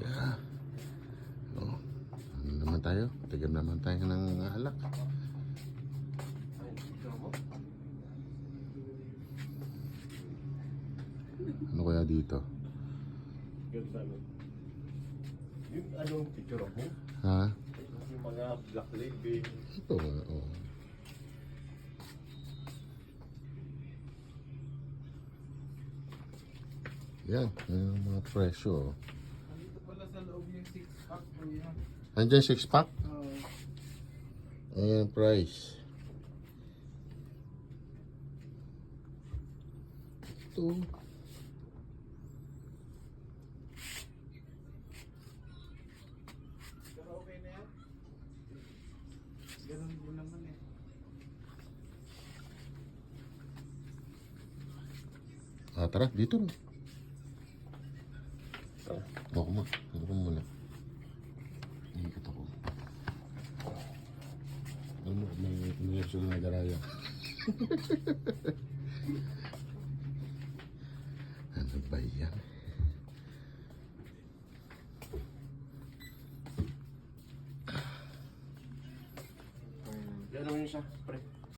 Yeah. Oh, ano naman tayo? Tigam naman tayo ng alak. Ano kaya dito? Yung anong picture mo? Ha? Yung mga black label. Ito nga, oh. Yan, yan yung mga presyo. Oh. Nandito pala sa loob yung 6-pack po yan. Andiyan 6-pack? Oo. Ayan, price. Ito. Pero okay na yan. Ganun din naman eh. Ah, tara, dito na. Ako ma, ano ko muna. Ikot ako. Alam mo, may sila na garaya. Ano ba yan? Gano'n yun siya, pre.